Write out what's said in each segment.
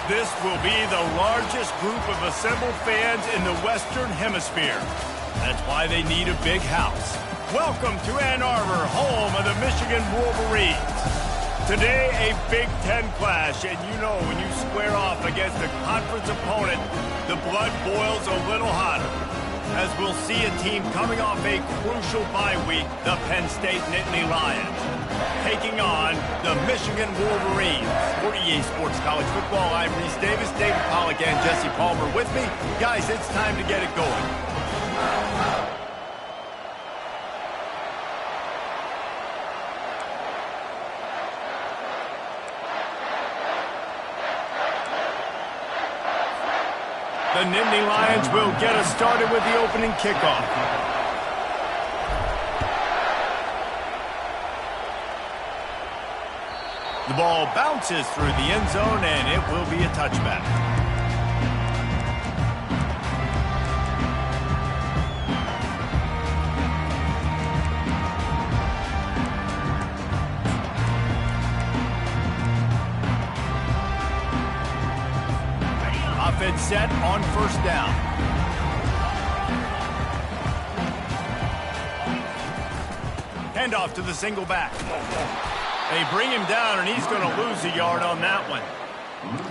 This will be the largest group of assembled fans in the Western Hemisphere. That's why they need a big house. Welcome to Ann Arbor, home of the Michigan Wolverines. Today, a Big Ten clash, and you know when you square off against a conference opponent, the blood boils a little hotter. As we'll see a team coming off a crucial bye week, the Penn State Nittany Lions, taking on the Michigan Wolverines. For EA Sports College Football, I'm Reese Davis, David Pollack, and Jesse Palmer with me. Guys, it's time to get it going. The Nittany Lions will get us started with the opening kickoff. The ball bounces through the end zone, and it will be a touchback. Offense set on first down. Handoff to the single back. They bring him down, and he's going to lose a yard on that one.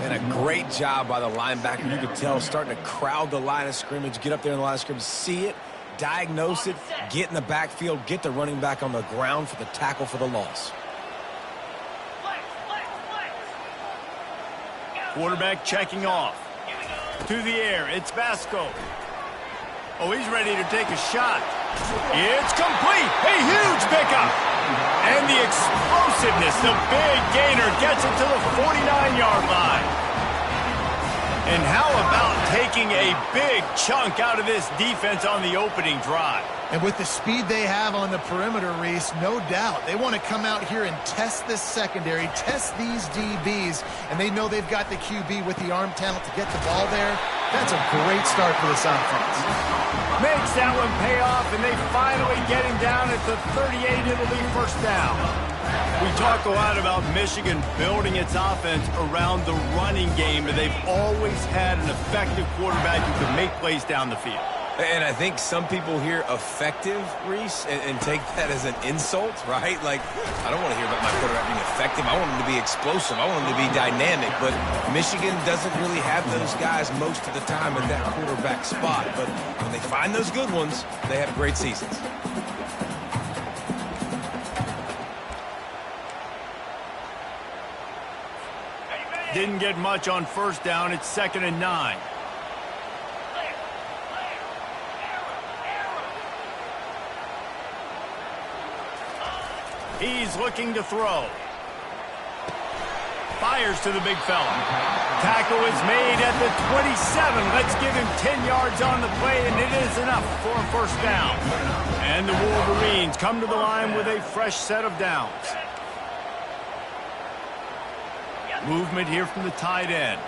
And a great job by the linebacker. You could tell starting to crowd the line of scrimmage, get up there in the line of scrimmage, see it, diagnose it, get in the backfield, get the running back on the ground for the tackle for the loss. Quarterback checking off. To the air, it's Vasco. Oh, he's ready to take a shot. It's complete. A huge pickup. And the explosiveness, the big gainer gets it to the 49-yard line. And how about taking a big chunk out of this defense on the opening drive? And with the speed they have on the perimeter, Reese, no doubt, they want to come out here and test this secondary, test these DBs, and they know they've got the QB with the arm talent to get the ball there. That's a great start for this offense. Makes that one pay off, and they finally get him down at the 38. It'll be first down. We talk a lot about Michigan building its offense around the running game, and they've always had an effective quarterback who can make plays down the field. And I think some people hear effective, Reese, and take that as an insult, right? Like, I don't want to hear about my quarterback being effective. I want him to be explosive. I want him to be dynamic. But Michigan doesn't really have those guys most of the time at that quarterback spot. But when they find those good ones, they have great seasons. Didn't get much on first down. It's 2nd and 9. He's looking to throw. Fires to the big fella. Tackle is made at the 27. Let's give him 10 yards on the play, and it is enough for a first down. And the Wolverines come to the line with a fresh set of downs. Movement here from the tight end.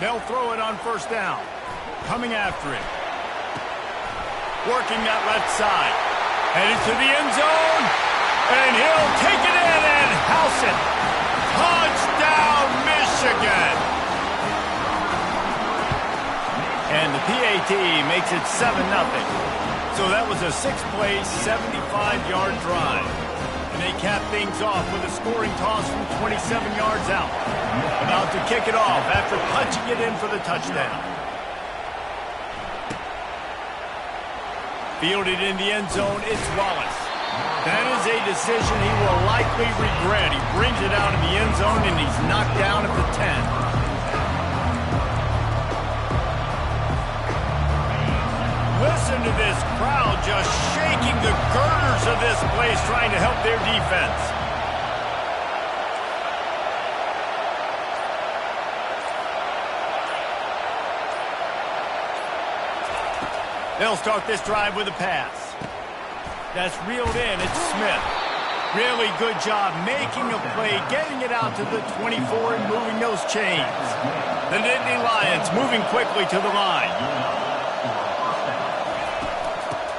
They'll throw it on first down. Coming after it. Working that left side. Headed to the end zone. And he'll take it in and house it. Touchdown, Michigan. And the PAT makes it 7-0. So that was a 6-play, 75-yard drive. And they cap things off with a scoring toss from 27 yards out. About to kick it off after punching it in for the touchdown. Fielded in the end zone, it's Wallace. That is a decision he will likely regret. He brings it out of the end zone, and he's knocked down at the 10. Listen to this crowd just shaking the girders of this place, trying to help their defense. They'll start this drive with a pass. That's reeled in. It's Smith. Really good job making a play, getting it out to the 24 and moving those chains. The Nittany Lions moving quickly to the line.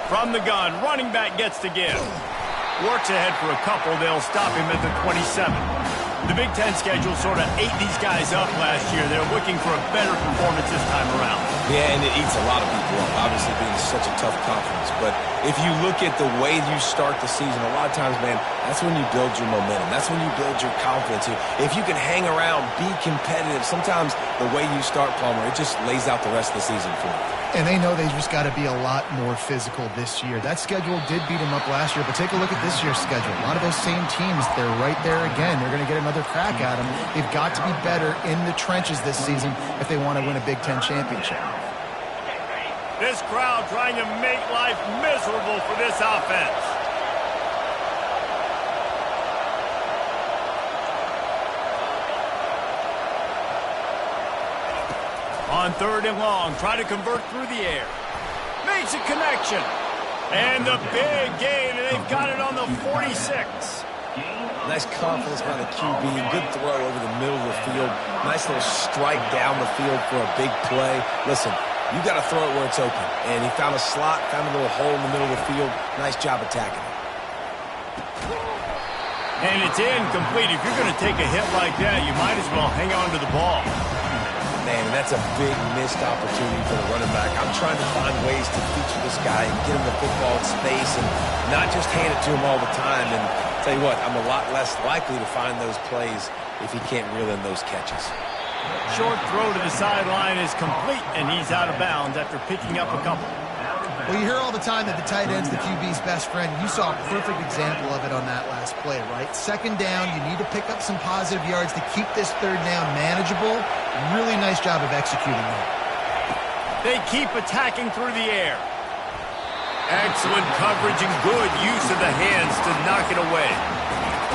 From the gun, running back gets to give. Works ahead for a couple. They'll stop him at the 27. The Big Ten schedule sort of ate these guys up last year. They're looking for a better performance this time around. Yeah, and it eats a lot of people up, obviously being such a tough conference. But if you look at the way you start the season, a lot of times, man, that's when you build your momentum. That's when you build your confidence. If you can hang around, be competitive, sometimes the way you start, Palmer, it just lays out the rest of the season for you. And they know they just got to be a lot more physical this year. That schedule did beat them up last year, but take a look at this year's schedule. A lot of those same teams, they're right there again. They're going to get another crack at them. They've got to be better in the trenches this season if they want to win a Big Ten championship. This crowd trying to make life miserable for this offense. On 3rd and long, try to convert through the air. Makes a connection. And the big gain, and they've got it on the 46. Nice confidence by the QB. Good throw over the middle of the field. Nice little strike down the field for a big play. Listen, you got to throw it where it's open. And he found a slot, found a little hole in the middle of the field. Nice job attacking it. And it's incomplete. If you're going to take a hit like that, you might as well hang on to the ball. Man, that's a big missed opportunity for the running back. I'm trying to find ways to feature this guy and get him the football in space and not just hand it to him all the time. And tell you what, I'm a lot less likely to find those plays if he can't reel in those catches. Short throw to the sideline is complete, and he's out of bounds after picking up a couple. Well, you hear all the time that the tight end's the QB's best friend. You saw a perfect example of it on that last play, right? 2nd down, you need to pick up some positive yards to keep this 3rd down manageable. Really nice job of executing that. They keep attacking through the air. Excellent coverage and good use of the hands to knock it away.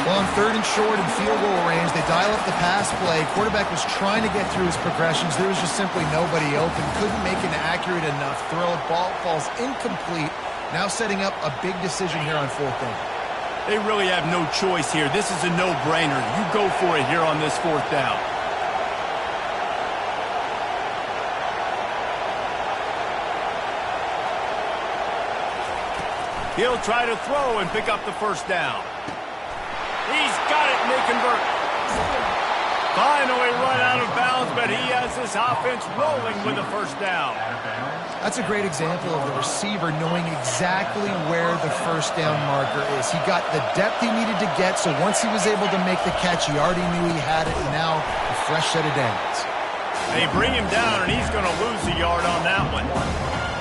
Well, on 3rd and short and field goal range, they dial up the pass play. Quarterback was trying to get through his progressions. There was just simply nobody open. Couldn't make an accurate enough throw. Ball falls incomplete. Now setting up a big decision here on 4th down. They really have no choice here. This is a no-brainer. You go for it here on this 4th down. He'll try to throw and pick up the 1st down. He's got it, and they convert. Finally run out of bounds, but he has this offense rolling with the 1st down. That's a great example of the receiver knowing exactly where the 1st down marker is. He got the depth he needed to get, so once he was able to make the catch, he already knew he had it, and now a fresh set of downs. They bring him down, and he's going to lose a yard on that one.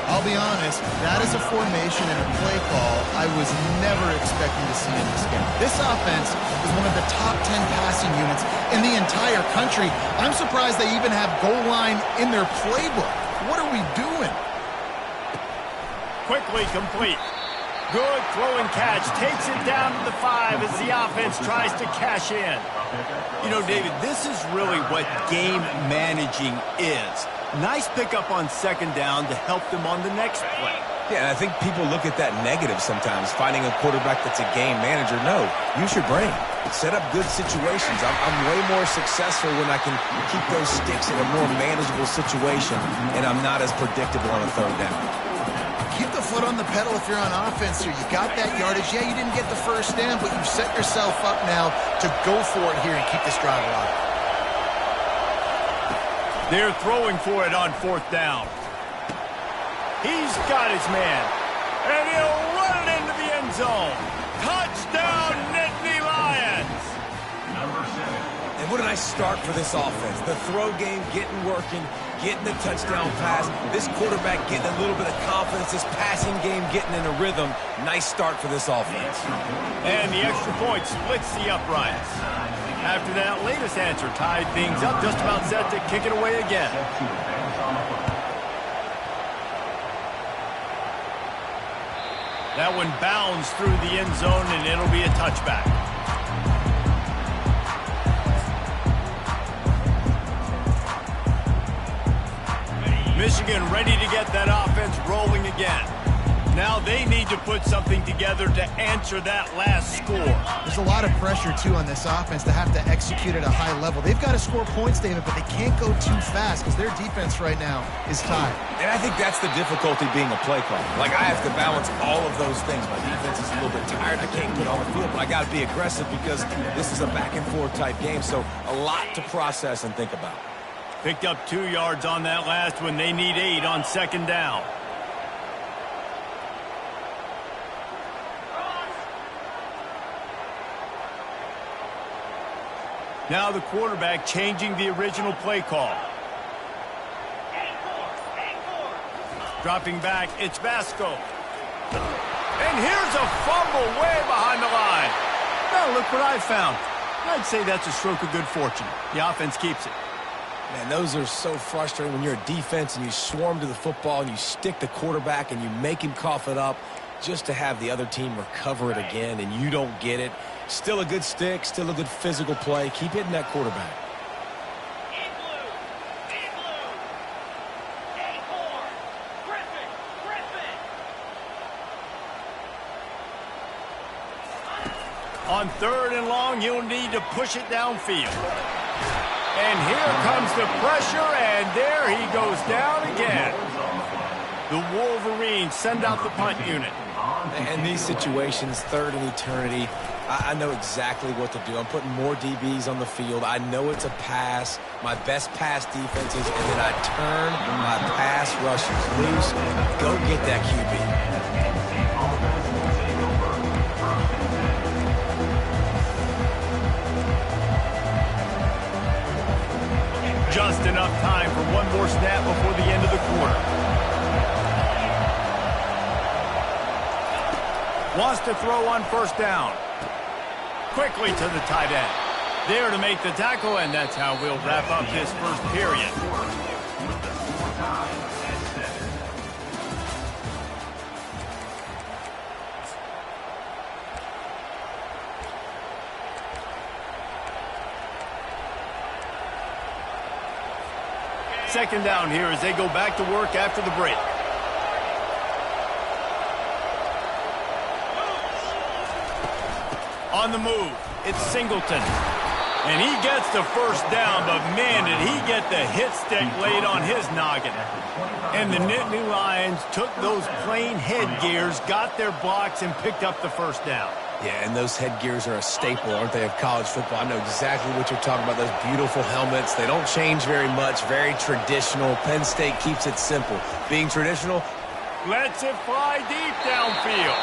I'll be honest, that is a formation and a play call I was never expecting to see in this game. This offense is one of the top 10 passing units in the entire country. I'm surprised they even have goal line in their playbook. What are we doing? Quickly complete. Good throw and catch. Takes it down to the 5 as the offense tries to cash in. You know, David, this is really what game managing is. Nice pickup on 2nd down to help them on the next play. Yeah, and I think people look at that negative sometimes, finding a quarterback that's a game manager. No, use your brain. Set up good situations. I'm way more successful when I can keep those sticks in a more manageable situation, and I'm not as predictable on a 3rd down. Keep the foot on the pedal if you're on offense here. You got that yardage. Yeah, you didn't get the 1st down, but you've set yourself up now to go for it here and keep this drive alive. They're throwing for it on 4th down. He's got his man, and he'll run it into the end zone. Touchdown, Nittany Lions! And what a nice start for this offense. The throw game getting working, getting the touchdown pass. This quarterback getting a little bit of confidence. This passing game getting in a rhythm. Nice start for this offense. And the extra point splits the uprights. After that latest answer tied things up, just about set to kick it away again. That one bounds through the end zone, and it'll be a touchback. Michigan ready to get that offense rolling again. Now they need to put something together to answer that last score. There's a lot of pressure, too, on this offense to have to execute at a high level. They've got to score points, David, but they can't go too fast because their defense right now is tied. And I think that's the difficulty being a play caller. Like, I have to balance all of those things. My defense is a little bit tired. I can't get on the field, but I got to be aggressive because this is a back-and-forth type game, so a lot to process and think about. Picked up 2 yards on that last one. They need 8 on second down. Now the quarterback changing the original play call. Dropping back, it's Vasco. And here's a fumble way behind the line. Now look what I found. I'd say that's a stroke of good fortune. The offense keeps it. Man, those are so frustrating when you're a defense and you swarm to the football and you stick the quarterback and you make him cough it up just to have the other team recover it again and you don't get it. Still a good stick, still a good physical play. Keep hitting that quarterback. On 3rd and long, you'll need to push it downfield. And here comes the pressure, and there he goes down again. The Wolverines send out the punt unit. In these situations, 3rd and eternity, I know exactly what to do. I'm putting more DBs on the field. I know it's a pass, my best pass defenses, and then I turn my pass rushers loose. Go get that QB. Just enough time for one more snap before the end of the quarter. Wants to throw on 1st down. Quickly to the tight end. There to make the tackle, and that's how we'll wrap up this first period. Second down here as they go back to work after the break. On the move, it's Singleton. And he gets the 1st down, but man, did he get the hit stick laid on his noggin. And the Nittany Lions took those plain headgears, got their blocks, and picked up the 1st down. Yeah, and those headgears are a staple, aren't they, of college football? I know exactly what you're talking about, those beautiful helmets. They don't change very much, very traditional. Penn State keeps it simple. Being traditional, lets it fly deep downfield.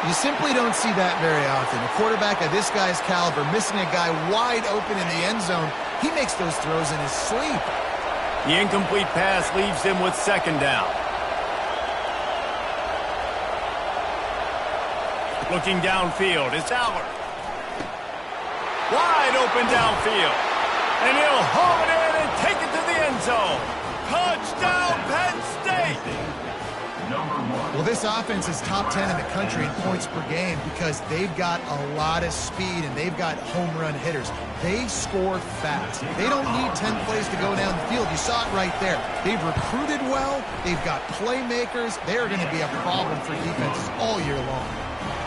You simply don't see that very often. A quarterback of this guy's caliber missing a guy wide open in the end zone. He makes those throws in his sleep. The incomplete pass leaves him with 2nd down. Looking downfield, it's Allard. Wide open downfield. And he'll haul it in and take it to the end zone. Touchdown, Penn State! Well, this offense is top 10 in the country in points per game because they've got a lot of speed and they've got home run hitters. They score fast. They don't need 10 plays to go down the field. You saw it right there. They've recruited well. They've got playmakers. They're going to be a problem for defenses all year long.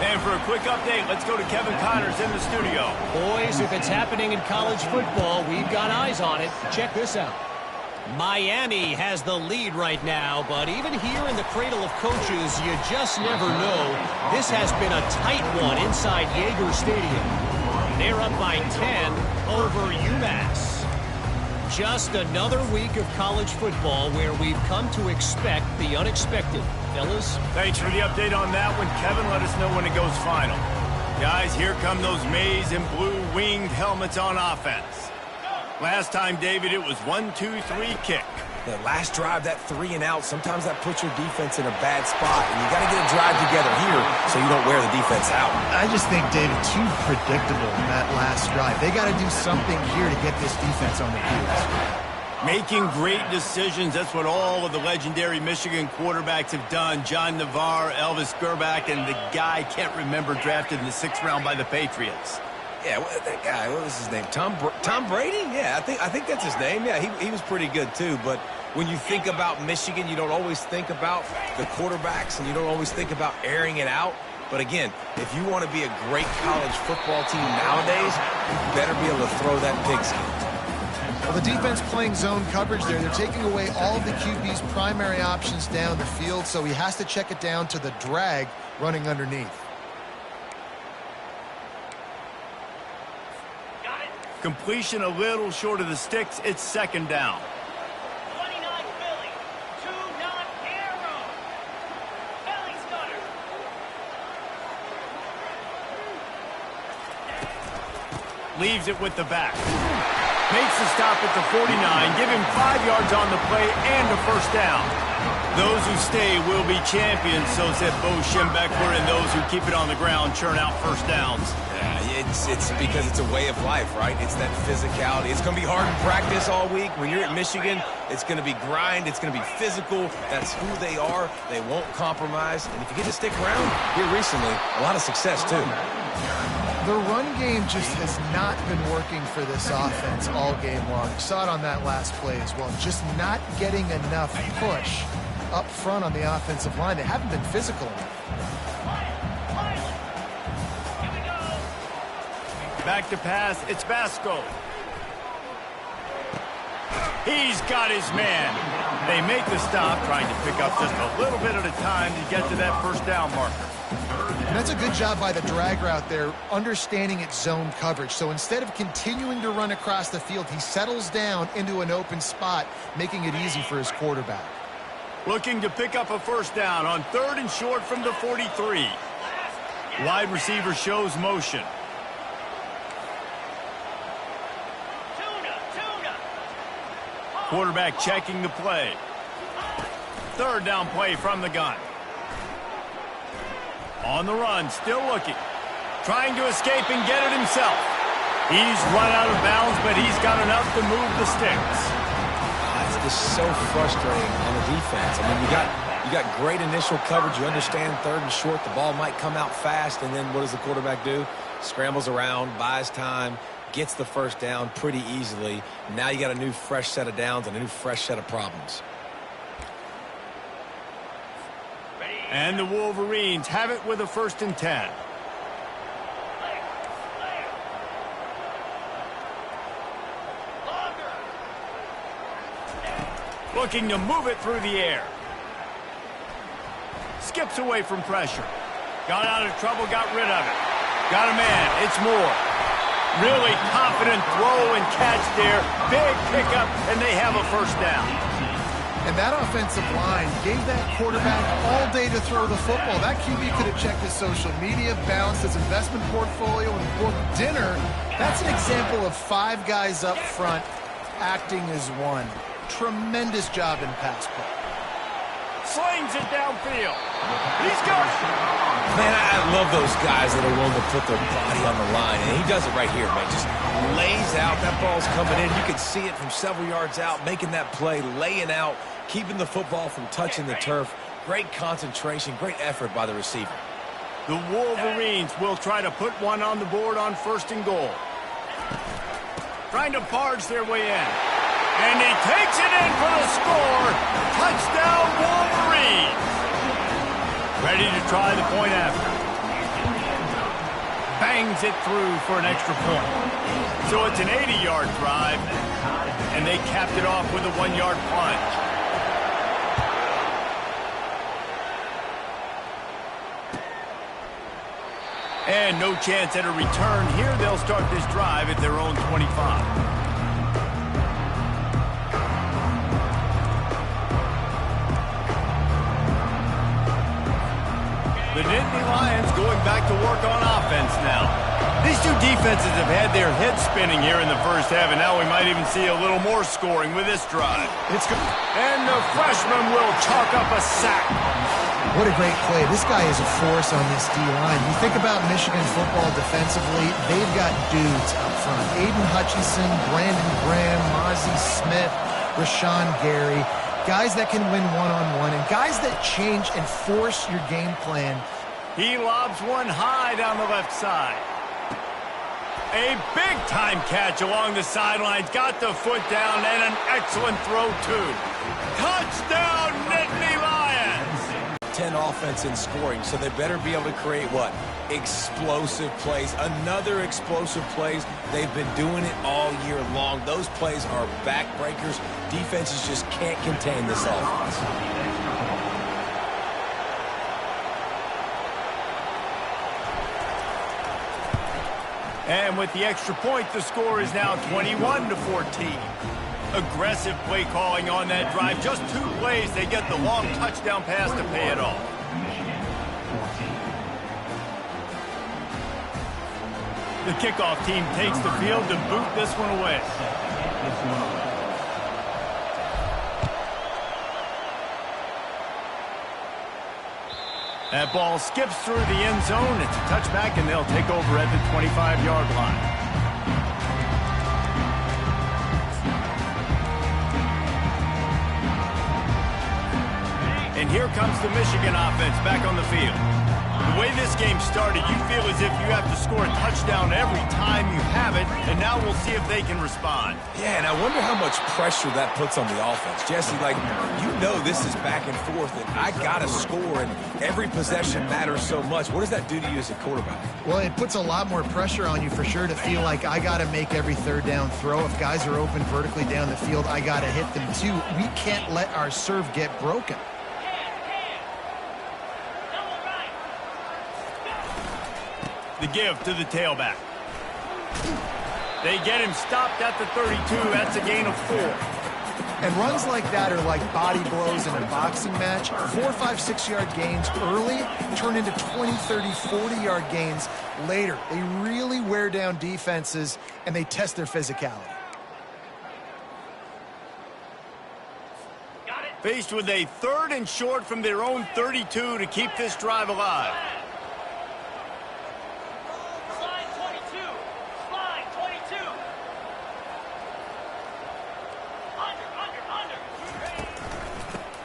And for a quick update, let's go to Kevin Connors in the studio. Boys, if it's happening in college football, we've got eyes on it. Check this out. Miami has the lead right now, but even here in the cradle of coaches, you just never know. This has been a tight one inside Yager Stadium. They're up by 10 over UMass. Just another week of college football where we've come to expect the unexpected. Fellas? Thanks for the update on that one, Kevin. Let us know when it goes final. Guys, here come those maize and blue winged helmets on offense. Last time, David, it was 1-2-3 kick. That last drive, that 3 and out, sometimes that puts your defense in a bad spot, and you got to get a drive together here so you don't wear the defense out. I just think, David, too predictable in that last drive. They got to do something here to get this defense on the heels. Making great decisions, that's what all of the legendary Michigan quarterbacks have done. John Navarre, Elvis Gerbach, and the guy, can't remember, drafted in the 6th round by the Patriots. Yeah, that guy, what was his name? Tom Brady? Yeah, I think that's his name. Yeah, he was pretty good too. But when you think about Michigan, you don't always think about the quarterbacks, and you don't always think about airing it out. But again, if you want to be a great college football team nowadays, you better be able to throw that pigskin. Well, the defense playing zone coverage there. They're taking away all of the QB's primary options down the field, so he has to check it down to the drag running underneath. Completion a little short of the sticks. It's 2nd down. 29 Philly, 2 non-arrow. Philly's gunner. Leaves it with the back. Makes the stop at the 49. Give him 5 yards on the play and a 1st down. Those who stay will be champions, so said Bo Schembechler, and those who keep it on the ground churn out 1st downs. Yeah, it's because it's a way of life, right? It's that physicality. It's going to be hard in practice all week. When you're at Michigan, it's going to be grind. It's going to be physical. That's who they are. They won't compromise. And if you get to stick around, here recently, a lot of success, too. The run game just has not been working for this offense all game long. You saw it on that last play as well. Just not getting enough push up front on the offensive line. They haven't been physical enough. Back to pass. It's Vasco. He's got his man. They make the stop, trying to pick up just a little bit at a time to get to that 1st down marker. And that's a good job by the drag route there, understanding its zone coverage. So instead of continuing to run across the field, he settles down into an open spot, making it easy for his quarterback. Looking to pick up a 1st down on 3rd and short from the 43. Wide receiver shows motion. Quarterback checking the play. 3rd down play from the gun. On the run, still looking. Trying to escape and get it himself. He's run out of bounds, but he's got enough to move the sticks. It's just so frustrating on the defense. I mean, you got great initial coverage. You understand 3rd and short, the ball might come out fast, and then what does the quarterback do? Scrambles around, buys time, gets the 1st down pretty easily. Now you got a new fresh set of downs and a new fresh set of problems. And the Wolverines have it with a 1st and 10. Looking to move it through the air. Skips away from pressure. Got out of trouble, got rid of it. Got a man, it's Moore. Really confident throw and catch there. Big pickup, and they have a 1st down. And that offensive line gave that quarterback all day to throw the football. That QB could have checked his social media, balanced his investment portfolio, and booked dinner. That's an example of 5 guys up front acting as one. Tremendous job in pass play. Slings it downfield. He's got it. Man, I love those guys that are willing to put their body on the line. And he does it right here, man. Just lays out. That ball's coming in. You can see it from several yards out, making that play, laying out, keeping the football from touching the turf. Great concentration, great effort by the receiver. The Wolverines will try to put one on the board on 1st and goal. Trying to barge their way in. And he takes it in for the score. Touchdown, Wolverines. Ready to try the point after. Bangs it through for an extra point. So it's an 80-yard drive, and they capped it off with a 1-yard plunge. And no chance at a return here. They'll start this drive at their own 25. The Nittany Lions going back back to work on offense now. These two defenses have had their heads spinning here in the first half, and now we might even see a little more scoring with this drive. It's good. And the freshman will chalk up a sack. What a great play. This guy is a force on this D-line. You think about Michigan football defensively, they've got dudes up front. Aiden Hutchinson, Brandon Graham, Mozzie Smith, Rashawn Gary. Guys that can win one-on-one and guys that change and force your game plan. He lobs one high down the left side. A big-time catch along the sidelines. Got the foot down and an excellent throw, too. Touchdown, Nittany Lions! 10 offense in scoring, so they better be able to create what? Explosive plays. Another explosive plays. They've been doing it all year long. Those plays are backbreakers. Defenses just can't contain this offense. And with the extra point, the score is now 21-14. Aggressive play calling on that drive. Just 2 plays, they get the long touchdown pass to pay it off. The kickoff team takes the field to boot this one away. That ball skips through the end zone. It's a touchback, and they'll take over at the 25-yard line. And here comes the Michigan offense back on the field. The way this game started, you feel as if you have to score a touchdown every time you have it, and now we'll see if they can respond. Yeah, and I wonder how much pressure that puts on the offense. Jesse, like, you know this is back and forth, and I got to score, and every possession matters so much. What does that do to you as a quarterback? Well, it puts a lot more pressure on you for sure to feel like I got to make every third down throw. If guys are open vertically down the field, I got to hit them too. We can't let our serve get broken. The give to the tailback. They get him stopped at the 32. That's a gain of 4. And runs like that are like body blows in a boxing match. 4, 5, 6-yard gains early turn into 20, 30, 40-yard gains later. They really wear down defenses, and they test their physicality. Faced with a 3rd and short from their own 32 to keep this drive alive.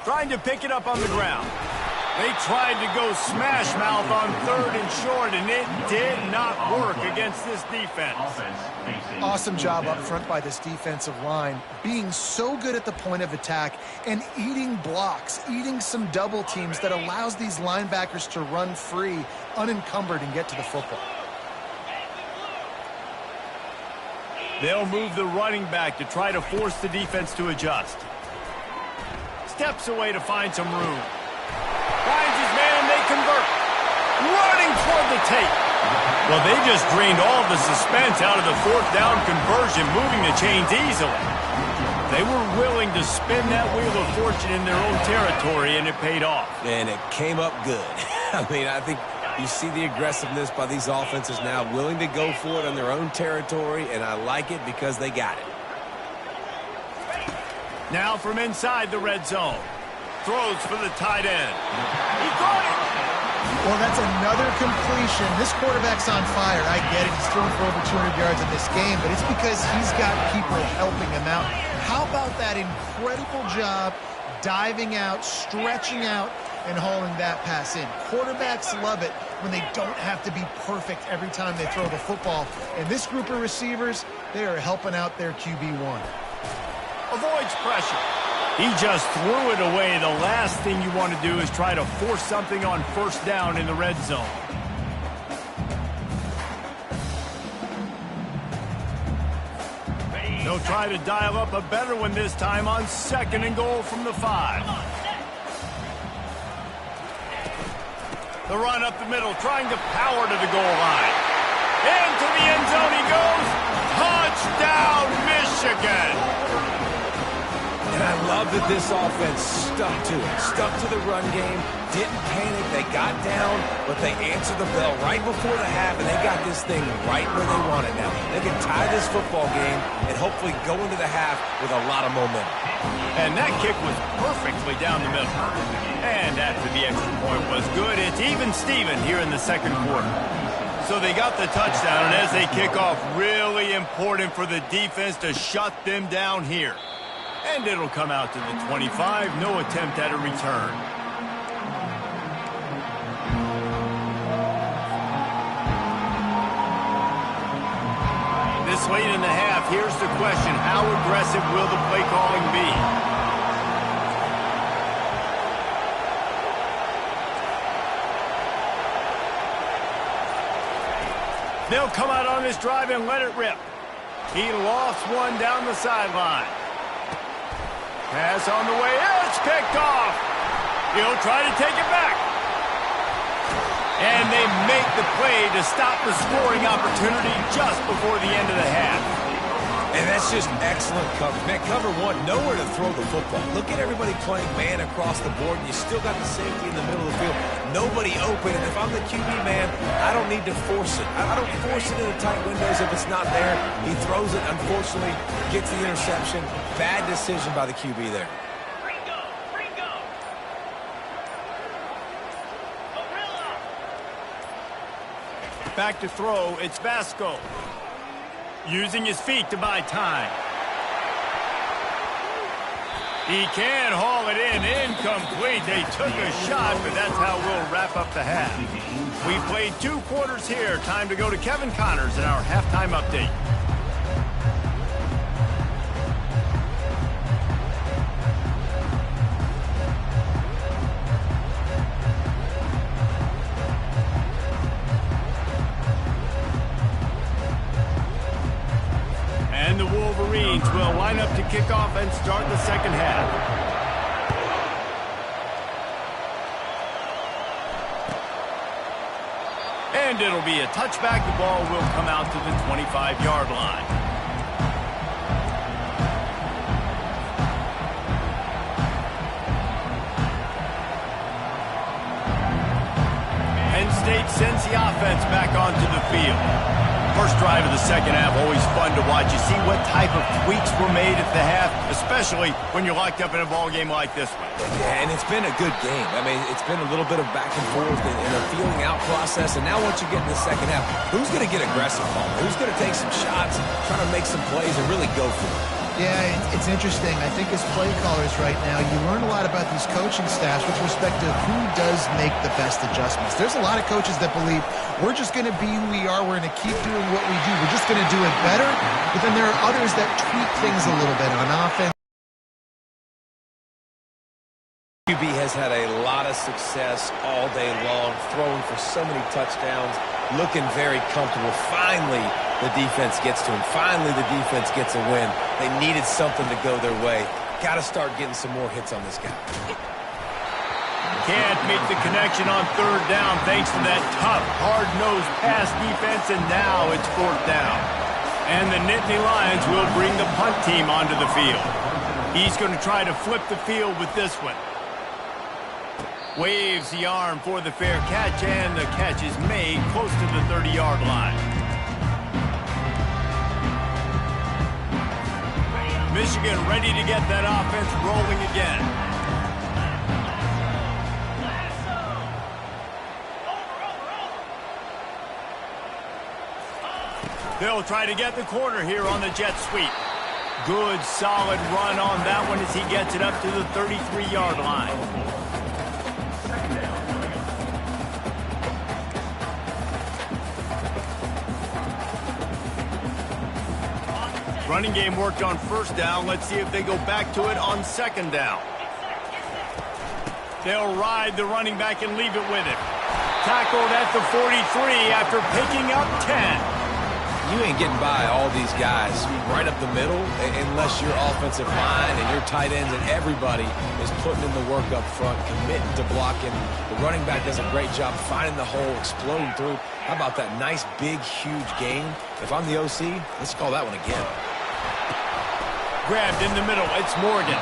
Trying to pick it up on the ground. They tried to go smash mouth on 3rd and short, and it did not work against this defense. Awesome job up front by this defensive line, being so good at the point of attack and eating blocks, eating some double teams that allows these linebackers to run free, unencumbered, and get to the football. They'll move the running back to try to force the defense to adjust. Steps away to find some room. Finds his man, and they convert. Running toward the tape. Well, they just drained all the suspense out of the 4th down conversion, moving the chains easily. They were willing to spin that wheel of fortune in their own territory, and it paid off. And it came up good. I mean, I think you see the aggressiveness by these offenses now, willing to go for it on their own territory, and I like it because they got it. Now from inside the red zone. Throws for the tight end. He caught it! Well, that's another completion. This quarterback's on fire. I get it. He's thrown for over 200 yards in this game, but it's because he's got people helping him out. How about that incredible job diving out, stretching out, and hauling that pass in? Quarterbacks love it when they don't have to be perfect every time they throw the football. And this group of receivers, they are helping out their QB1. Avoids pressure. He just threw it away. The last thing you want to do is try to force something on 1st down in the red zone. They'll try to dial up a better one this time on 2nd and goal from the 5. The run up the middle, trying to power to the goal line. Into the end zone he goes. Touchdown, Michigan! And I love that this offense stuck to it, stuck to the run game, didn't panic. They got down, but they answered the bell right before the half, and they got this thing right where they want it now. They can tie this football game and hopefully go into the half with a lot of momentum. And that kick was perfectly down the middle. And after the extra point was good, it's even Steven here in the second quarter. So they got the touchdown, and as they kick off, really important for the defense to shut them down here. And it'll come out to the 25, no attempt at a return. This late in the half, here's the question, how aggressive will the play calling be? They'll come out on this drive and let it rip. He lofts one down the sideline. Pass on the way. It's picked off. He'll try to take it back. And they make the play to stop the scoring opportunity just before the end of the half. And that's just excellent coverage. Man, cover one, nowhere to throw the football. Look at everybody playing man across the board. You still got the safety in the middle of the field. Nobody open. And if I'm the QB, man, I don't need to force it. I don't force it into tight windows if it's not there. He throws it, unfortunately, gets the interception. Bad decision by the QB there. Back to throw, it's Vasco. Using his feet to buy time. He can haul it in, incomplete. They took a shot, but that's how we'll wrap up the half. We played 2 quarters here. Time to go to Kevin Connors in our halftime update. And the Wolverines will line up to kick off and start the second half. And it'll be a touchback. The ball will come out to the 25-yard line. Penn State sends the offense back onto the field. First drive of the second half, always fun to watch. You see what type of tweaks were made at the half, especially when you're locked up in a ball game like this one. Yeah, and it's been a good game. I mean, it's been a little bit of back and forth and a feeling out process. And now once you get in the second half, who's going to get aggressive, Paul? Who's going to take some shots, try to make some plays, and really go for it? Yeah, it's interesting. I think as play callers right now, you learn a lot about these coaching staffs with respect to who does make the best adjustments. There's a lot of coaches that believe we're just going to be who we are. We're going to keep doing what we do. We're just going to do it better. But then there are others that tweak things a little bit on offense. QB has had a lot of success all day long, throwing for so many touchdowns, looking very comfortable. Finally, the defense gets to him. Finally, the defense gets a win. They needed something to go their way. Got to start getting some more hits on this guy. Can't make the connection on third down thanks to that tough, hard-nosed pass defense, and now it's fourth down. And the Nittany Lions will bring the punt team onto the field. He's going to try to flip the field with this one. Waves the arm for the fair catch, and the catch is made close to the 30-yard line. Michigan ready to get that offense rolling again. They'll try to get the corner here on the jet sweep. Good, solid run on that one as he gets it up to the 33-yard line. Running game worked on first down. Let's see if they go back to it on second down. They'll ride the running back and leave it with him. Tackled at the 43 after picking up 10. You ain't getting by all these guys right up the middle unless your offensive line and your tight ends and everybody is putting in the work up front, committing to blocking. The running back does a great job finding the hole, exploding through. How about that nice, big, huge gain? If I'm the OC, let's call that one again. Grabbed in the middle. It's Morgan.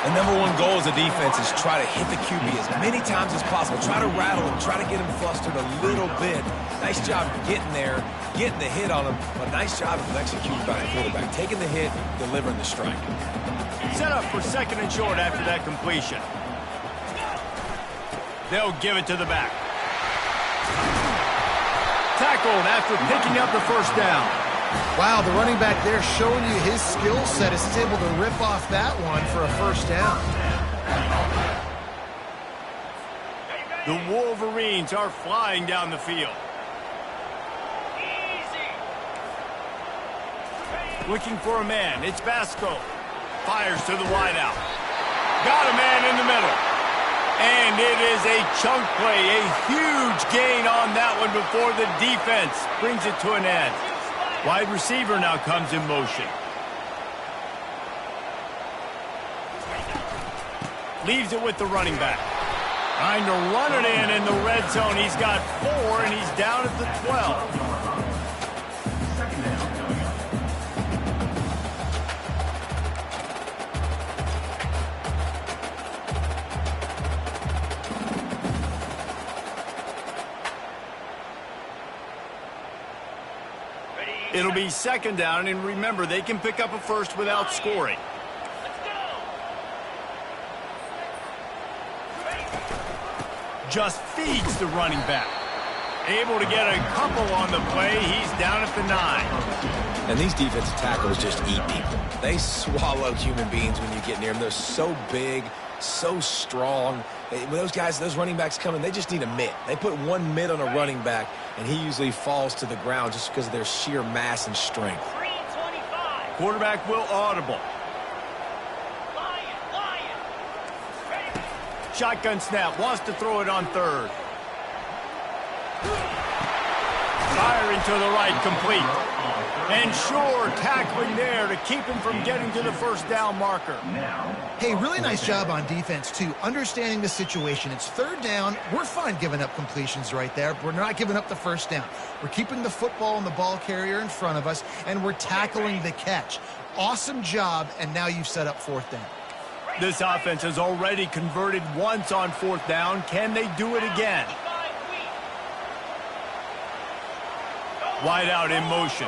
The #1 goal as a defense is try to hit the QB as many times as possible. Try to rattle him, try to get him flustered a little bit. Nice job getting there, getting the hit on him, but nice job of executing by the quarterback. Taking the hit, delivering the strike. Set up for 2nd and short after that completion. They'll give it to the back. Tackled after picking up the 1st down. Wow, the running back there showing you his skill set as he's able to rip off that one for a 1st down. The Wolverines are flying down the field. Looking for a man. It's Basco. Fires to the wideout. Got a man in the middle. And it is a chunk play. A huge gain on that one before the defense brings it to an end. Wide receiver now comes in motion. Leaves it with the running back. Trying to run it in the red zone. He's got 4, and he's down at the 12. It'll be 2nd down, and remember, they can pick up a 1st without scoring. Just feeds the running back. Able to get a couple on the play. He's down at the 9. And these defensive tackles just eat people. They swallow human beings when you get near them. They're so big, so strong. When those guys, those running backs come in, they just need a mitt. They put 1 mitt on a running back, and he usually falls to the ground just because of their sheer mass and strength. Quarterback will audible. Shotgun snap. Wants to throw it on 3rd. Firing to the right, complete. And sure, tackling there to keep him from getting to the 1st down marker. Hey, really nice job on defense, too. Understanding the situation. It's 3rd down. We're fine giving up completions right there. We're not giving up the 1st down. We're keeping the football and the ball carrier in front of us, and we're tackling the catch. Awesome job, and now you've set up 4th down. This offense has already converted once on 4th down. Can they do it again? Wide out in motion.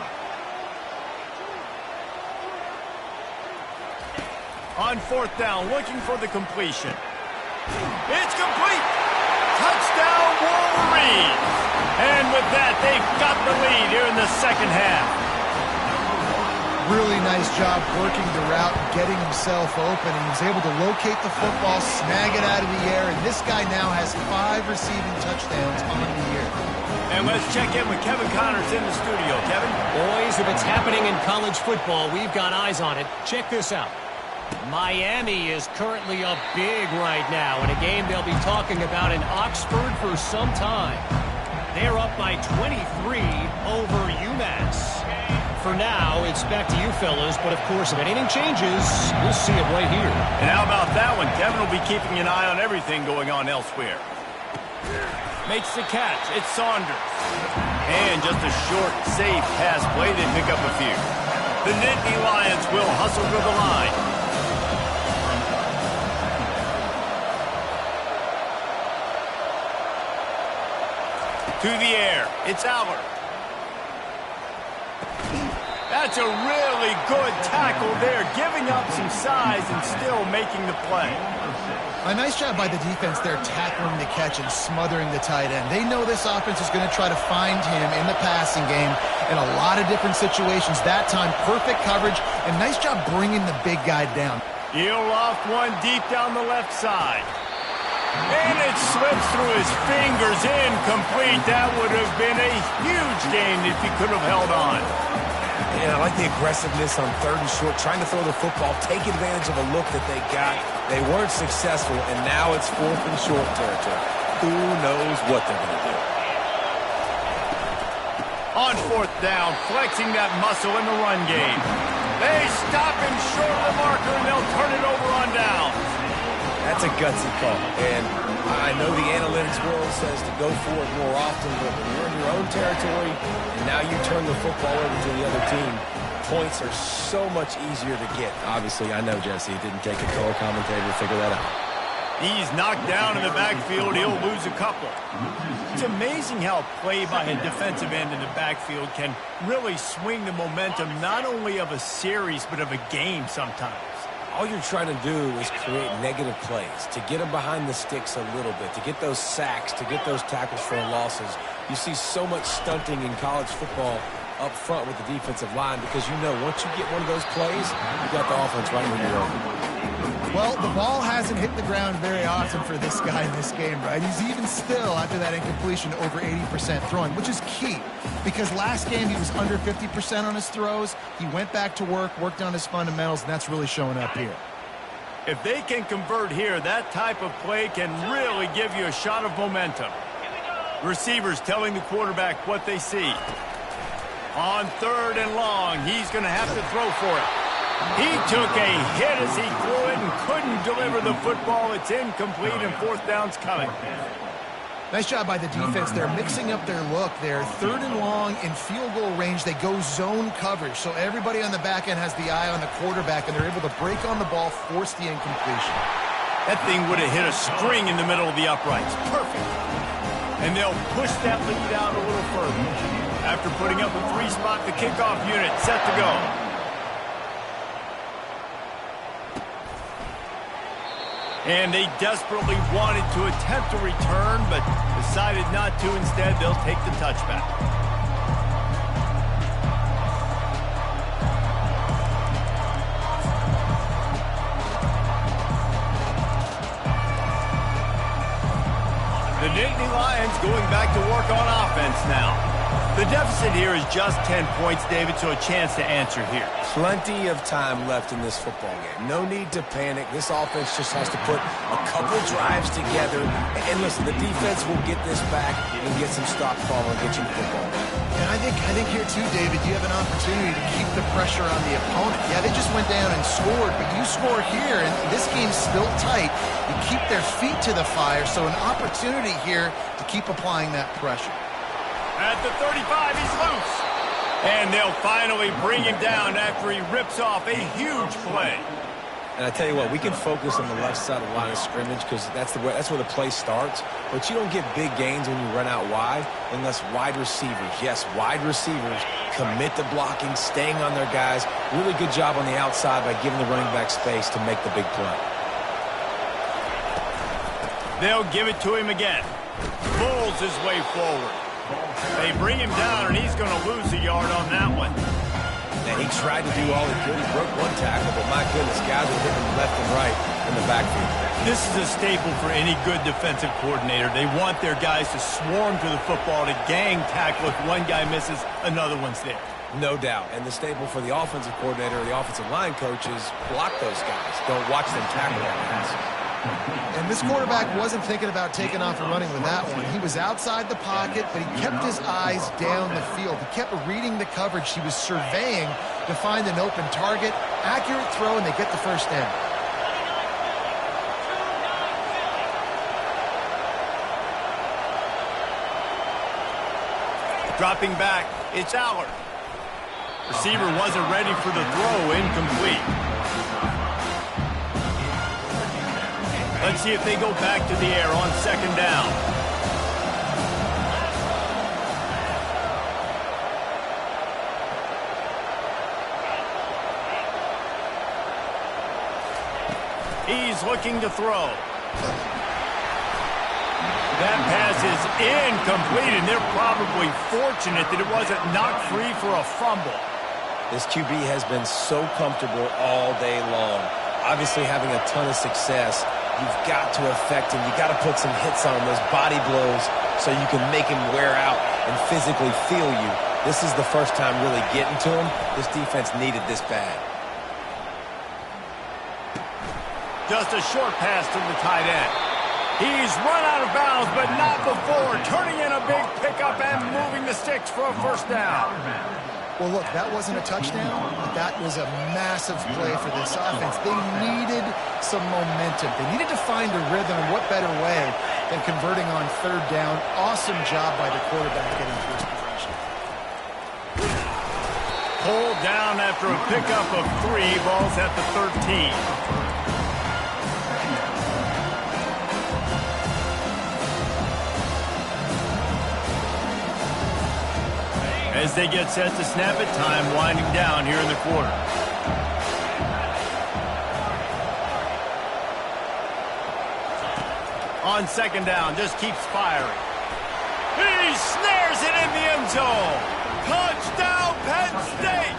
On 4th down, looking for the completion. It's complete! Touchdown, Wolverines! And with that, they've got the lead here in the 2nd half. Really nice job working the route and getting himself open. He was able to locate the football, snag it out of the air, and this guy now has 5 receiving touchdowns on the year. And let's check in with Kevin Connors in the studio. Kevin? Boys, if it's happening in college football, we've got eyes on it. Check this out. Miami is currently up big right now in a game they'll be talking about in Oxford for some time. They're up by 23 over UMass. For now, it's back to you fellas, but of course, if anything changes, we'll see it right here. And how about that one? Kevin will be keeping an eye on everything going on elsewhere. Makes the catch. It's Saunders. And just a short, safe pass play. They pick up a few. The Nittany Lions will hustle to the line. To the air. It's Aller. That's a really good tackle there, giving up some size and still making the play. A nice job by the defense there, tackling the catch and smothering the tight end. They know this offense is going to try to find him in the passing game in a lot of different situations. That time, perfect coverage, and nice job bringing the big guy down. He'll loft one deep down the left side. And it slips through his fingers, incomplete. That would have been a huge gain if he could have held on. Yeah, I like the aggressiveness on 3rd and short, trying to throw the football, take advantage of a look that they got. They weren't successful, and now it's 4th and short territory. Who knows what they're going to do? On 4th down, flexing that muscle in the run game. They stop him short of the marker, and they'll turn it over on down. That's a gutsy call, and I know the analytics world says to go for it more often, but when you're in your own territory and now you turn the football over to the other team, points are so much easier to get. Obviously, I know, Jesse, it didn't take a color commentator to figure that out. He's knocked down in the backfield. He'll lose a couple. It's amazing how a play by a defensive end in the backfield can really swing the momentum not only of a series but of a game sometimes. All you're trying to do is create negative plays, to get them behind the sticks a little bit, to get those sacks, to get those tackles for losses. You see so much stunting in college football up front with the defensive line because you know once you get one of those plays, you got the offense right where you're over. Well, the ball hasn't hit the ground very often for this guy in this game, right? He's even still, after that incompletion, over 80% throwing, which is key because last game he was under 50% on his throws. He went back to work, worked on his fundamentals, and that's really showing up here. If they can convert here, that type of play can really give you a shot of momentum. Receivers telling the quarterback what they see. On 3rd and long, he's going to have to throw for it. He took a hit as he threw it and couldn't deliver the football. It's incomplete and 4th down's coming. Nice job by the defense. They're mixing up their look there. 3rd and long in field goal range. They go zone coverage. So everybody on the back end has the eye on the quarterback, and they're able to break on the ball, force the incompletion. That thing would have hit a string in the middle of the uprights. Perfect. And they'll push that lead out a little further. After putting up a 3-spot, the kickoff unit set to go. And they desperately wanted to attempt a return, but decided not to. Instead, they'll take the touchback. The Nittany Lions going back to work on offense now. The deficit here is just 10 points, David, so a chance to answer here. Plenty of time left in this football game. No need to panic. This offense just has to put a couple drives together. And listen, the defense will get this back and get some stop ball and get you the football. And I think here too, David, you have an opportunity to keep the pressure on the opponent. Yeah, they just went down and scored, but you score here, and this game's still tight. You keep their feet to the fire, so an opportunity here to keep applying that pressure. At the 35, he's loose. And they'll finally bring him down after he rips off a huge play. And I tell you what, we can focus on the left side of the line of scrimmage because that's where the play starts. But you don't get big gains when you run out wide unless wide receivers, yes, wide receivers, commit to blocking, staying on their guys. Really good job on the outside by giving the running back space to make the big play. They'll give it to him again. Pulls his way forward. They bring him down, and he's going to lose a yard on that one. And he tried to do all he could. He broke one tackle, but my goodness, guys are hitting him left and right in the backfield. This is a staple for any good defensive coordinator. They want their guys to swarm to the football, to gang tackle. If one guy misses, another one's there. No doubt. And the staple for the offensive coordinator or the offensive line coach is block those guys. Don't watch them tackle their guys. And this quarterback wasn't thinking about taking off and running with that one. He was outside the pocket, but he kept his eyes down the field. He kept reading the coverage. He was surveying to find an open target. Accurate throw, and they get the first down. Dropping back, it's Allard. Receiver wasn't ready for the throw, incomplete. Let's see if they go back to the air on 2nd down. He's looking to throw. That pass is incomplete, and they're probably fortunate that it wasn't knocked free for a fumble. This QB has been so comfortable all day long. Obviously having a ton of success. You've got to affect him. You've got to put some hits on him, those body blows, so you can make him wear out and physically feel you. This is the first time really getting to him. This defense needed this bad. Just a short pass to the tight end. He's run out of bounds, but not before. Turning in a big pickup and moving the sticks for a first down. Well, look, that wasn't a touchdown, but that was a massive play for this offense. They needed some momentum. They needed to find a rhythm, and what better way than converting on 3rd down. Awesome job by the quarterback getting first possession. pulled down after a pickup of 3. Ball's at the 13. As they get set to snap it, time winding down here in the quarter. On second down, just keeps firing. He snares it in the end zone. Touchdown, Penn State!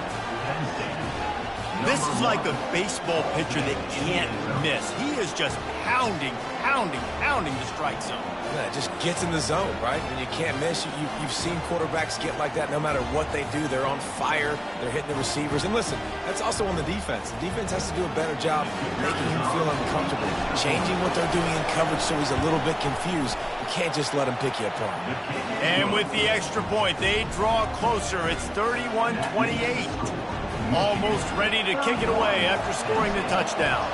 This is like a baseball pitcher that can't miss. He is just pounding the strike zone. Yeah, it just gets in the zone, right? And you can't miss. You've seen quarterbacks get like that no matter what they do. They're on fire. They're hitting the receivers. And listen, that's also on the defense. The defense has to do a better job making him feel uncomfortable, changing what they're doing in coverage so he's a little bit confused. You can't just let him pick you apart. And with the extra point, they draw closer. It's 31-28. Almost ready to kick it away after scoring the touchdown.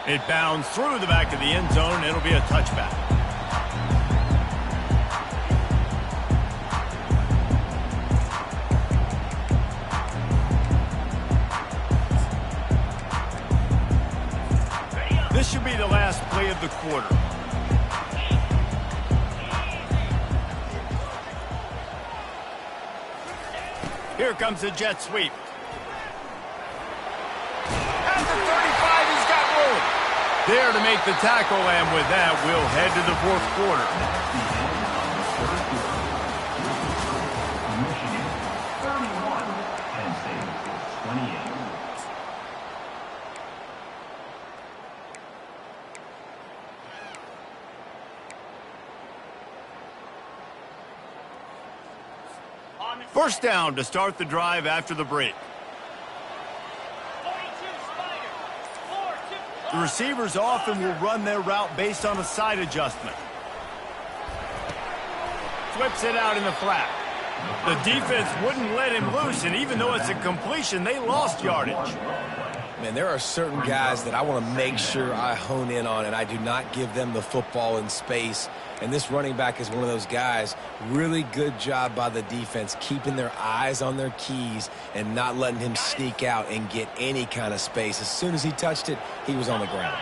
It bounds through the back of the end zone. It'll be a touchback. This should be the last play of the quarter. Here comes the jet sweep. At the 35, he's got room. There to make the tackle, and with that, we'll head to the fourth quarter. Michigan, 31. Penn State, 28. First down to start the drive after the break. 42 Spider. 4-2. The receivers often will run their route based on a side adjustment. Flips it out in the flat. The defense wouldn't let him loose, and even though it's a completion, they lost yardage. Man, there are certain guys that I want to make sure I hone in on, and I do not give them the football in space. And this running back is one of those guys. Really good job by the defense, keeping their eyes on their keys and not letting him sneak out and get any kind of space. As soon as he touched it, he was on the ground.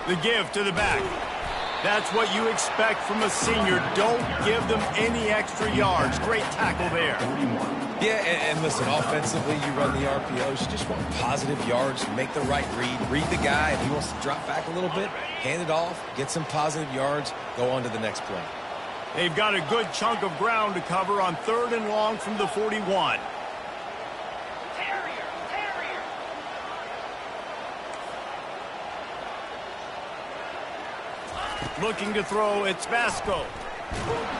The give to the back. That's what you expect from a senior. Don't give them any extra yards. Great tackle there. Yeah, and listen, offensively, you run the RPOs. You just want positive yards, make the right read the guy. If he wants to drop back a little bit, hand it off, get some positive yards, go on to the next play. They've got a good chunk of ground to cover on 3rd and long from the 41. Terrier. Looking to throw, it's Vasco.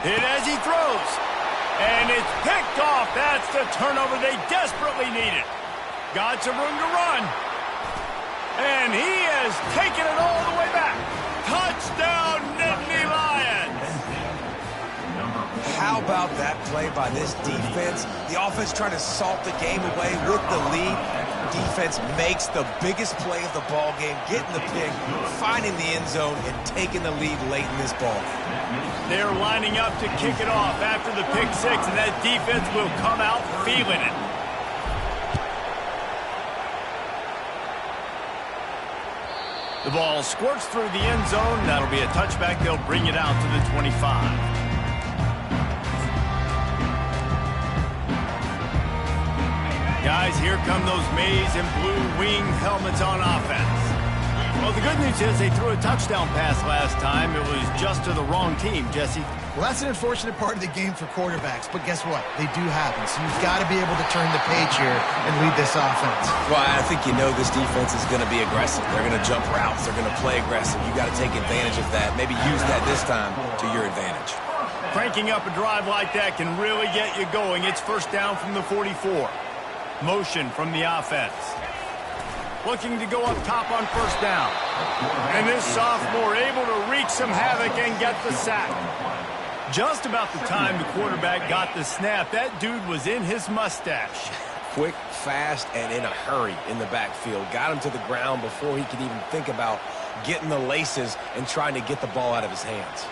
Hit as he throws. And it's picked off. That's the turnover they desperately needed. Got some room to run. And he has taken it all the way back. Touchdown, Nittany Lions. How about that play by this defense? The offense trying to salt the game away with the lead. Defense makes the biggest play of the ball game, getting the pick, finding the end zone, and taking the lead late in this ball. They're lining up to kick it off after the pick six, and that defense will come out feeling it. The ball squirts through the end zone. That'll be a touchback. They'll bring it out to the 25. Guys, here come those maize and blue wing helmets on offense. Well, the good news is they threw a touchdown pass last time. It was just to the wrong team, Jesse. Well, that's an unfortunate part of the game for quarterbacks, but guess what? They do happen, so you've got to be able to turn the page here and lead this offense. Well, I think you know this defense is going to be aggressive. They're going to jump routes. They're going to play aggressive. You got to take advantage of that. Maybe use that this time to your advantage. Cranking up a drive like that can really get you going. It's first down from the 44. Motion from the offense. Looking to go up top on first down. And this sophomore able to wreak some havoc and get the sack. Just about the time the quarterback got the snap, that dude was in his mustache. Quick, fast, and in a hurry in the backfield. Got him to the ground before he could even think about getting the laces and trying to get the ball out of his hands.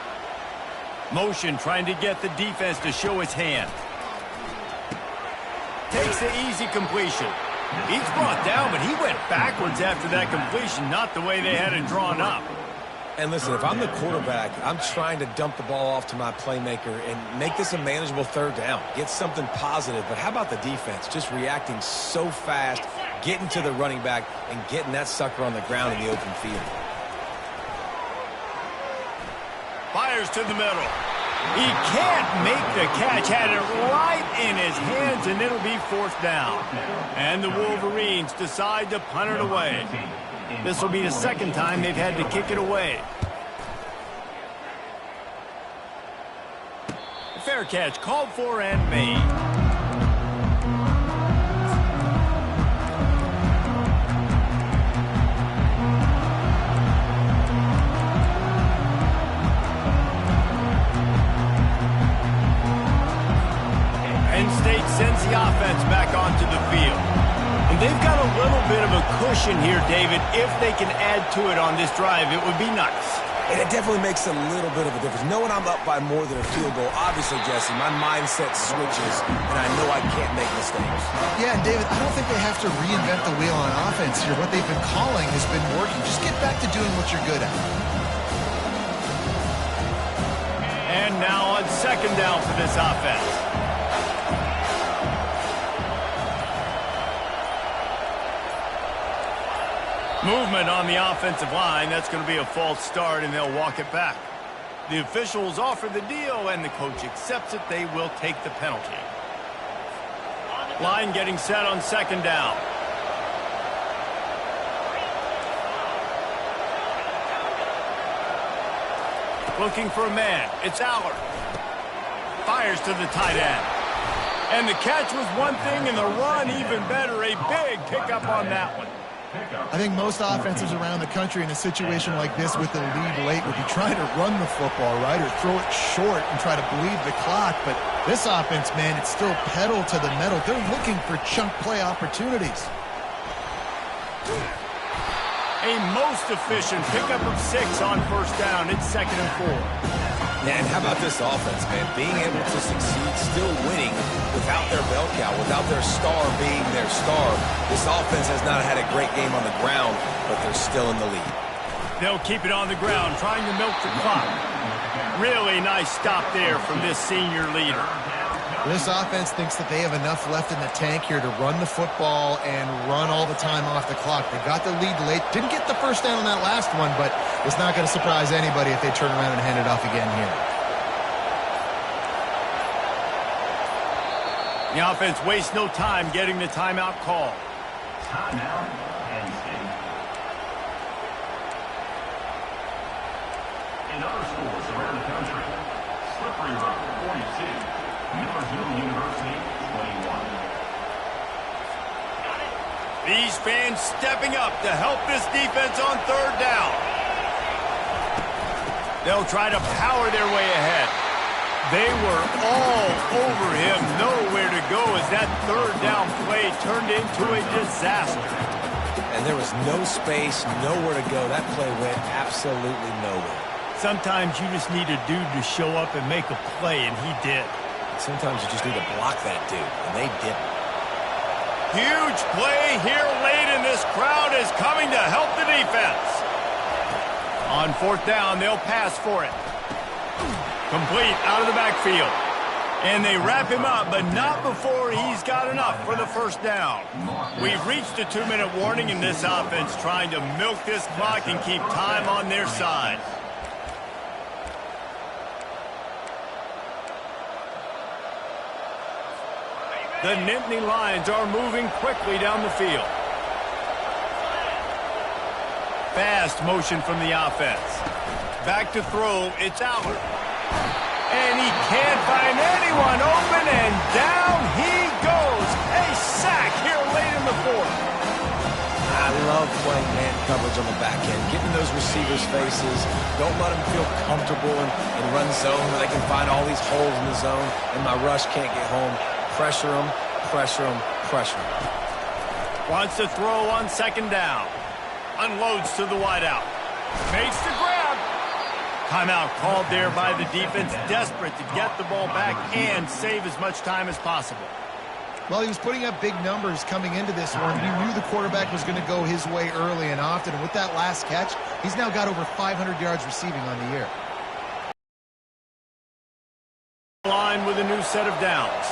Motion trying to get the defense to show his hand. Takes the easy completion. He's brought down, but he went backwards after that completion, not the way they had it drawn up. And listen, if I'm the quarterback, I'm trying to dump the ball off to my playmaker and make this a manageable third down. Get something positive. But how about the defense? Just reacting so fast, getting to the running back, and getting that sucker on the ground in the open field. Fires to the middle. He can't make the catch. Had it right in his hands, and it'll be fourth down. And the Wolverines decide to punt it away. This will be the second time they've had to kick it away. Fair catch called for and made. Penn State sends the offense back onto the field. And they've got a little bit of a cushion here, David. If they can add to it on this drive, it would be nice. And it definitely makes a little bit of a difference. Knowing I'm up by more than a field goal, obviously, Jesse, my mindset switches, and I know I can't make mistakes. Yeah, and David, I don't think they have to reinvent the wheel on offense here. What they've been calling has been working. Just get back to doing what you're good at. And now on second down for this offense. Movement on the offensive line. That's going to be a false start, and they'll walk it back. The officials offer the deal, and the coach accepts it. They will take the penalty. Line getting set on second down. Looking for a man. It's Allard. Fires to the tight end. And the catch was one thing, and the run even better. A big pickup on that one. I think most offenses around the country in a situation like this with the lead late would be trying to run the football, right, or throw it short and try to bleed the clock. But this offense, man, it's still pedal to the metal. They're looking for chunk play opportunities. A most efficient pickup of 6 on first down. It's 2nd and 4. And how about this offense, man? Being able to succeed, still winning without their bell cow, without their star being their star. This offense has not had a great game on the ground, but they're still in the lead. They'll keep it on the ground, trying to milk the clock. Really nice stop there from this senior leader. This offense thinks that they have enough left in the tank here to run the football and run all the time off the clock. They got the lead late. Didn't get the first down on that last one, but it's not going to surprise anybody if they turn around and hand it off again here. The offense wastes no time getting the timeout call. Timeout, Penn State. In other schools around the country, Slippery Rock 42. Millersville University, 21. These fans stepping up to help this defense on third down. They'll try to power their way ahead. They were all over him, nowhere to go as that third down play turned into a disaster. And there was no space, nowhere to go. That play went absolutely nowhere. Sometimes you just need a dude to show up and make a play, and he did. Sometimes you just need to block that dude, and they didn't. Huge play here late, and this crowd is coming to help the defense. On fourth down, they'll pass for it. Complete out of the backfield. And they wrap him up, but not before he's got enough for the first down. We've reached a 2-minute warning in this offense, trying to milk this clock and keep time on their side. The Nittany Lions are moving quickly down the field. Fast motion from the offense. Back to throw, it's Allard. And he can't find anyone open, and down he goes. A sack here late in the fourth. I love playing man coverage on the back end, getting those receivers' faces. Don't let them feel comfortable in run zone where they can find all these holes in the zone, and my rush can't get home. Pressure them, pressure them, pressure them. Wants to throw on second down. Unloads to the wideout. Makes the grab. Timeout called there by the defense, desperate to get the ball back and save as much time as possible. Well, he was putting up big numbers coming into this one. You knew the quarterback was going to go his way early and often. And with that last catch, he's now got over 500 yards receiving on the year. Line with a new set of downs.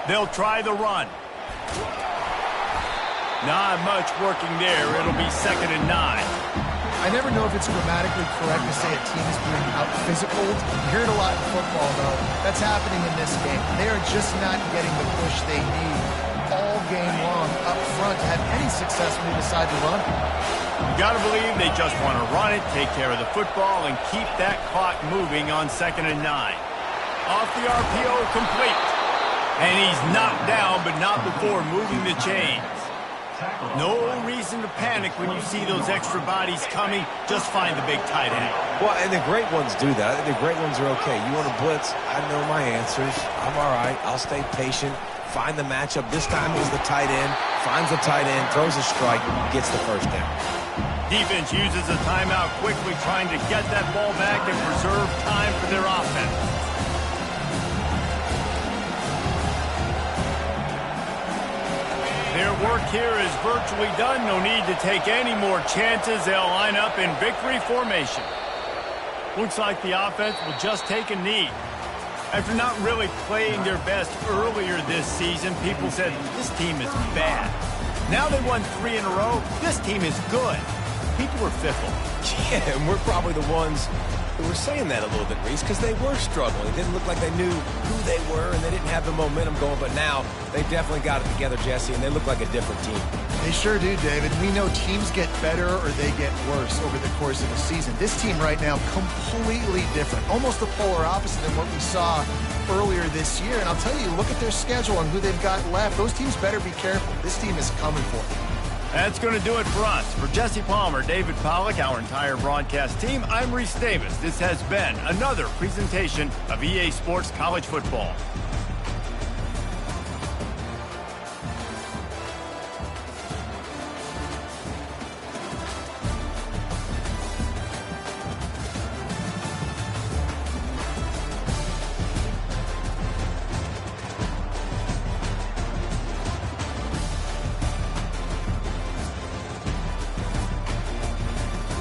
They'll try the run. Not much working there. It'll be 2nd and 9. I never know if it's grammatically correct to say a team is being out-physicaled. You hear it a lot in football, though. That's happening in this game. They are just not getting the push they need all game long up front to have any success when they decide to run. You got to believe they just want to run it, take care of the football, and keep that clock moving on 2nd and 9. Off the RPO, complete. And he's knocked down, but not before moving the chains. No reason to panic when you see those extra bodies coming. Just find the big tight end. Well, and the great ones do that. I think the great ones are okay. You want to blitz? I know my answers. I'm all right. I'll stay patient. Find the matchup. This time is the tight end. Finds the tight end, throws a strike, gets the first down. Defense uses a timeout quickly, trying to get that ball back and preserve time for their offense. Their work here is virtually done. No need to take any more chances. They'll line up in victory formation. Looks like the offense will just take a knee. After not really playing their best earlier this season, people said, this team is bad. Now they won 3 in a row. This team is good. People are fickle. Yeah, and we're probably the ones who were saying that a little bit, Reese, because they were struggling. It didn't look like they knew who they were, and they didn't have the momentum going. But now they definitely got it together, Jesse, and they look like a different team. They sure do, David. We know teams get better or they get worse over the course of a season. This team right now, completely different. Almost the polar opposite than what we saw earlier this year. And I'll tell you, look at their schedule and who they've got left. Those teams better be careful. This team is coming for them. That's going to do it for us. For Jesse Palmer, David Pollack, our entire broadcast team, I'm Reese Davis. This has been another presentation of EA Sports College Football.